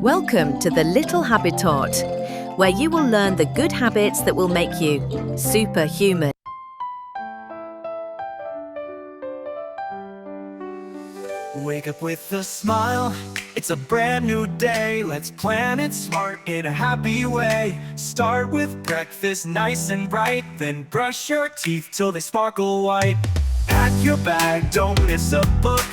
Welcome to the Little Habit Taught, where you will learn the good habits that will make you superhuman. Wake up with a smile, it's a brand new day. Let's plan it smart in a happy way. Start with breakfast nice and bright, then brush your teeth till they sparkle white. Pack your bag, don't miss a book.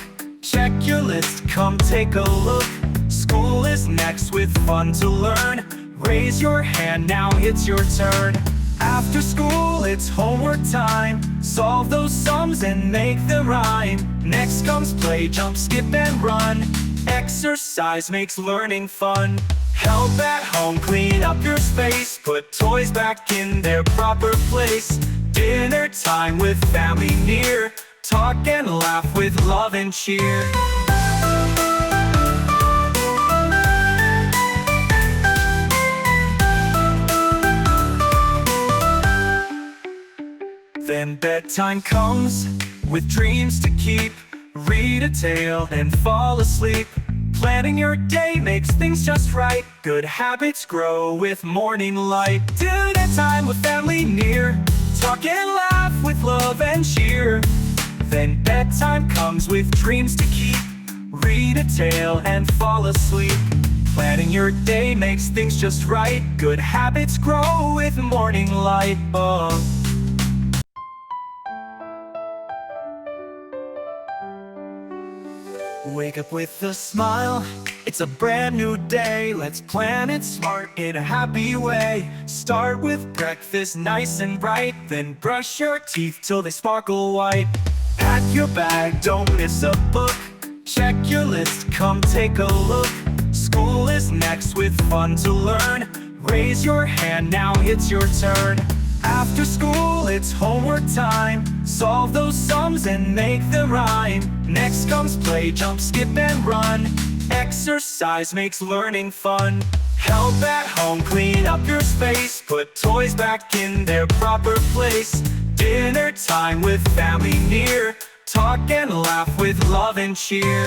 Check your list, come take a look. School is next with fun to learn. Raise your hand, now it's your turn. After school, it's homework time. Solve those sums and make them rhyme. Next comes play, jump, skip, and run. Exercise makes learning fun. Help at home, clean up your space. Put toys back in their proper place. Dinner time with family near. Talk and laugh with love and cheer. Then bedtime comes, with dreams to keep. Read a tale and fall asleep. Planning your day makes things just right. Good habits grow with morning light. Dinner time with family near. Talk and laugh with love and cheer. Then bedtime comes with dreams to keep. Read a tale and fall asleep. Planning your day makes things just right. Good habits grow with morning light. Wake up with a smile, it's a brand new day. Let's plan it smart in a happy way. Start with breakfast nice and bright, then brush your teeth till they sparkle white. Pack your bag, don't miss a book. Check your list, come take a look. School is next with fun to learn. Raise your hand, now it's your turn. After school, it's homework time. Solve those sums and make them rhyme. Next comes play, jump, skip, and run. Exercise makes learning fun. Help at home, clean up your space. Put toys back in their proper place. Dinner time with family near. Talk and laugh with love and cheer.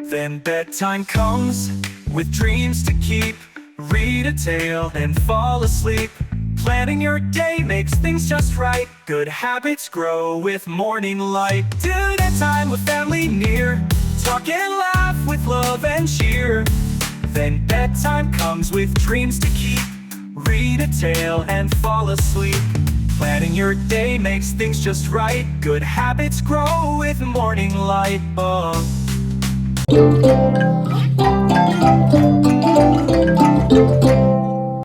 Then bedtime comes, with dreams to keep. Read a tale and fall asleep. Planning your day makes things just right. Good habits grow with morning light. Dinner time with family near. Talk and laugh with love and cheer. Then bedtime comes with dreams to keep. Read a tale and fall asleep. Planning your day makes things just right. Good habits grow with morning light.